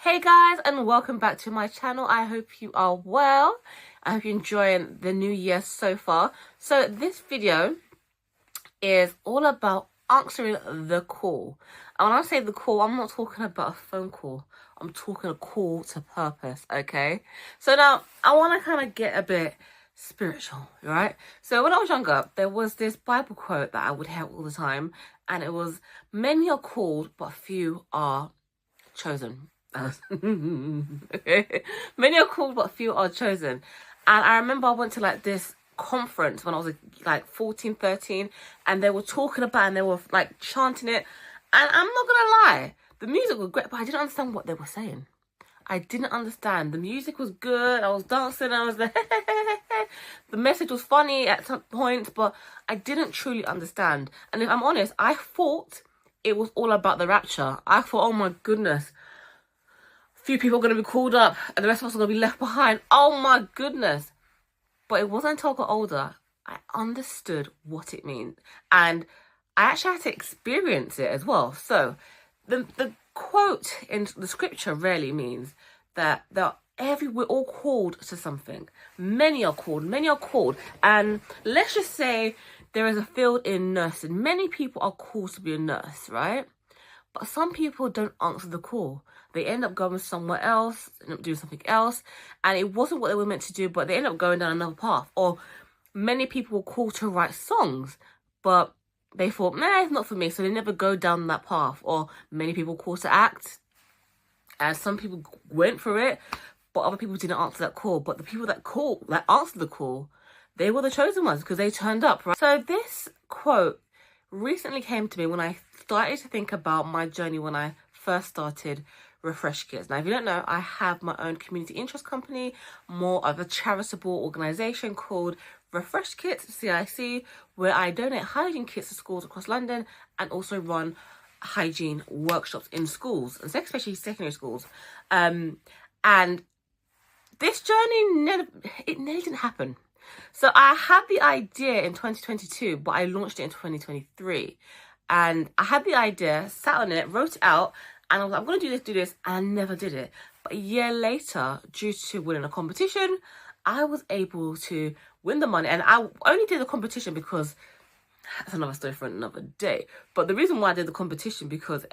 Hey guys, and welcome back to my channel. I hope you are well. I hope you're enjoying the new year so far. So this video is all about answering the call. And when I say the call, I'm not talking about a phone call. I'm talking a call to purpose, okay? So now I want to kind of get a bit spiritual, right? So when I was younger, there was this Bible quote that I would hear all the time, and it was, "Many are called, but few are chosen." Okay. Many are called, but few are chosen. And I remember I went to like this conference when I was like 14, 13, and they were talking about it and they were like chanting it. And I'm not gonna lie, the music was great, but I didn't understand what they were saying. I didn't understand. The music was good. I was dancing. I was like, the message was funny at some points, but I didn't truly understand. And if I'm honest, I thought it was all about the rapture. I thought, oh my goodness, few people are going to be called up and the rest of us are going to be left behind. Oh my goodness. But it wasn't until I got older I understood what it means, and I actually had to experience it as well. So the quote in the scripture really means that we're all called to something. Many are called, and let's just say there is a field in nursing. Many people are called to be a nurse, right? But some people don't answer the call. They end up going somewhere else, end up doing something else, and it wasn't what they were meant to do, but they end up going down another path. Or many people were called to write songs, but they thought, nah, it's not for me, so they never go down that path. Or many people were called to act, and some people went for it, but other people didn't answer that call. But the people that answered the call, they were the chosen ones because they turned up, right? So this quote recently came to me when I started to think about my journey when I first started Refresh Kits. Now, if you don't know, I have my own community interest company, more of a charitable organisation called Refresh Kits, CIC, where I donate hygiene kits to schools across London and also run hygiene workshops in schools, and especially secondary schools. And this journey nearly didn't happen. So I had the idea in 2022, but I launched it in 2023. And I had the idea, sat on it, wrote it out, and I was like, I'm going to do this, and I never did it. But a year later, due to winning a competition, I was able to win the money. And I only did the competition because, that's another story for another day. But the reason why I did the competition, because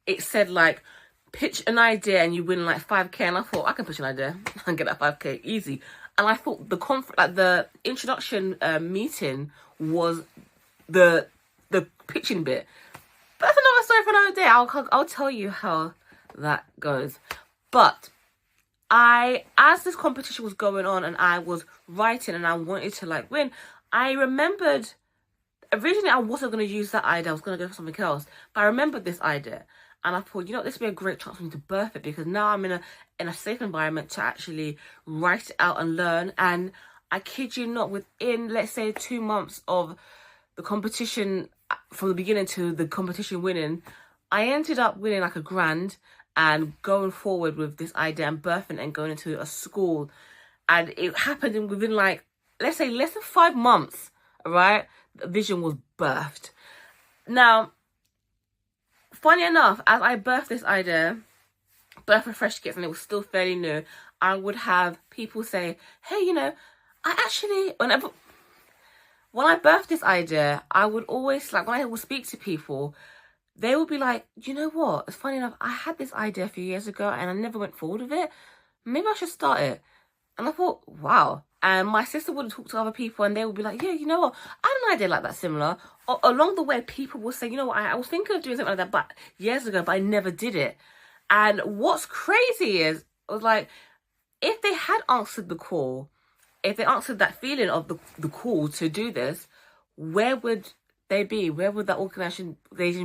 it said like, pitch an idea and you win like 5k. And I thought, I can pitch an idea and get that 5k easy. And I thought the introduction meeting was the pitching bit. But that's another story for another day. I'll tell you how that goes. But as this competition was going on and I was writing and I wanted to like win, I remembered originally I wasn't going to use that idea. I was going to go for something else. But I remembered this idea. And I thought, this would be a great chance for me to birth it, because now I'm in a safe environment to actually write it out and learn. And I kid you not, within, let's say, 2 months of the competition, from the beginning to the competition winning, I ended up winning like £1,000 and going forward with this idea and birthing and going into a school. And it happened within like, let's say, less than 5 months, right? The vision was birthed. Now, funny enough, as I birthed this idea, birthed Refresh Kits, and it was still fairly new, I would have people say, hey, I actually, when I birthed this idea, I would always, like, when I would speak to people, they would be like, you know what, it's funny enough, I had this idea a few years ago and I never went forward with it. Maybe I should start it. And I thought, wow. And my sister would talk to other people and they would be like, yeah, you know what, I had an idea like that similar. Along the way, people would say, you know what, I was thinking of doing something like that years ago, but I never did it. And what's crazy is, I was like, if they had answered the call, if they answered that feeling of the call to do this, where would they be? Where would that organisation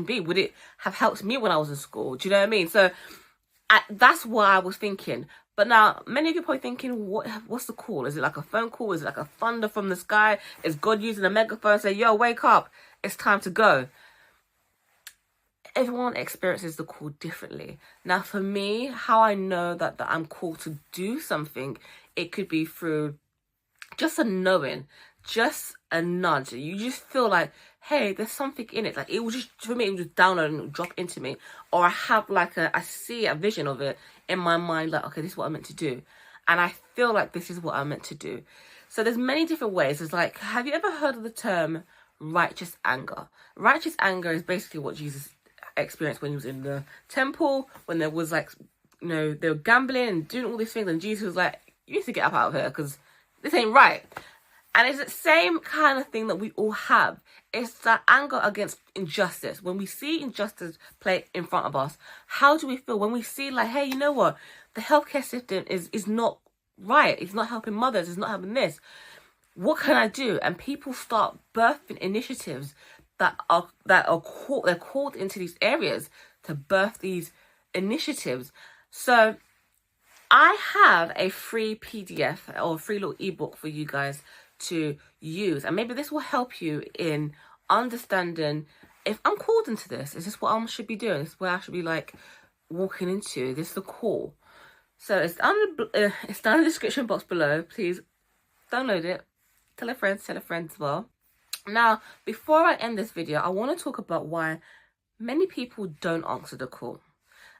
be? Would it have helped me when I was in school? Do you know what I mean? So that's what I was thinking. But now, many of you are probably thinking, what's the call? Is it like a phone call? Is it like a thunder from the sky? Is God using a megaphone saying, yo, wake up, it's time to go? Everyone experiences the call differently. Now, for me, how I know that I'm called to do something, it could be through just a knowing, just a nudge. You just feel like, hey, there's something in it. Like, it will just, for me, it will just download and it will drop into me. Or I have like I see a vision of it in my mind, like, okay, this is what I'm meant to do. And I feel like this is what I'm meant to do. So there's many different ways. It's like, have you ever heard of the term righteous anger? Righteous anger is basically what Jesus experienced when he was in the temple, when there was like, you know, they were gambling and doing all these things, and Jesus was like, you need to get up out of here because this ain't right. And it's the same kind of thing that we all have. It's that anger against injustice. When we see injustice play in front of us, how do we feel? When we see like, hey, you know what? The healthcare system is not right. It's not helping mothers. It's not helping this. What can I do? And people start birthing initiatives that are called into these areas to birth these initiatives. So I have a free PDF or a free little ebook for you guys to use, and maybe this will help you in understanding if I'm called into this. Is this what I should be doing? Is this where I should be like walking into? This is the call. So it's down in the description box below. Please download it. Tell a friend as well. Now, before I end this video, I want to talk about why many people don't answer the call.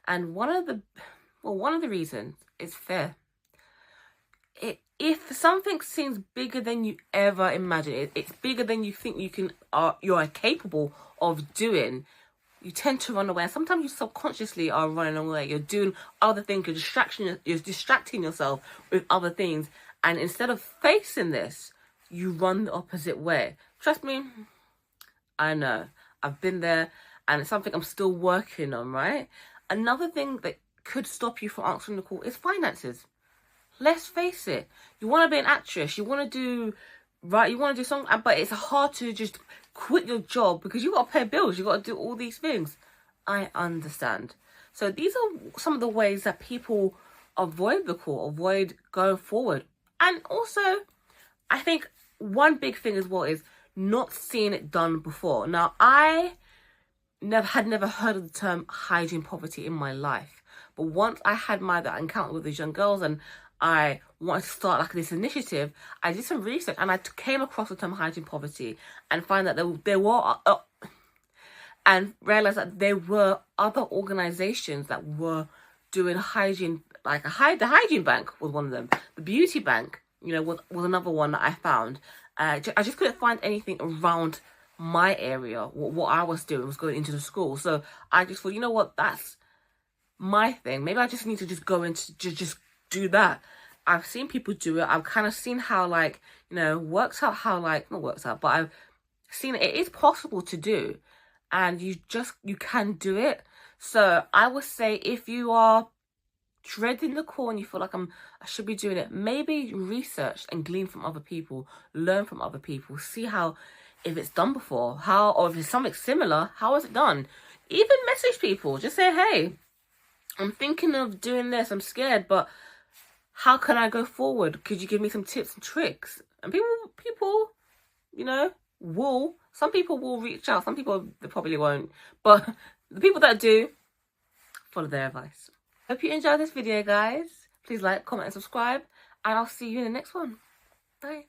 And one of the reasons is fear. If something seems bigger than you ever imagined, it's bigger than you think you're capable of doing, you tend to run away. And sometimes you subconsciously are running away. You're doing other things. You're distracting yourself with other things. And instead of facing this, you run the opposite way. Trust me, I know. I've been there, and it's something I'm still working on, right? Another thing that could stop you from answering the call is finances. Let's face it. You want to be an actress. You want to do something, but it's hard to just quit your job because you got to pay bills. You got to do all these things. I understand. So these are some of the ways that people avoid the call, avoid going forward. And also, I think one big thing as well is not seeing it done before. Now, I had never heard of the term hygiene poverty in my life. But once I had that encounter with these young girls and I wanted to start like this initiative, I did some research and I came across the term hygiene poverty and found that there were and realized that there were other organizations that were doing hygiene, like the hygiene bank was one of them. The beauty bank, you know, was another one that I found. I just couldn't find anything around my area. What I was doing was going into the school. So I just thought, you know what, that's my thing. Maybe I just need to just go into just do that. I've seen people do it. I've kind of seen how, like, you know, not works out, but I've seen it is possible to do, and you can do it. So I would say if you are dreading the call and you feel like I should be doing it, maybe research and glean from other people, learn from other people, see how, if it's done before, or if it's something similar, how is it done? Even message people, just say, hey, I'm thinking of doing this, I'm scared, but how can I go forward? Could you give me some tips and tricks? And people, you know, some people will reach out. Some people, they probably won't. But the people that do, follow their advice. Hope you enjoyed this video, guys. Please like, comment, and subscribe. And I'll see you in the next one. Bye.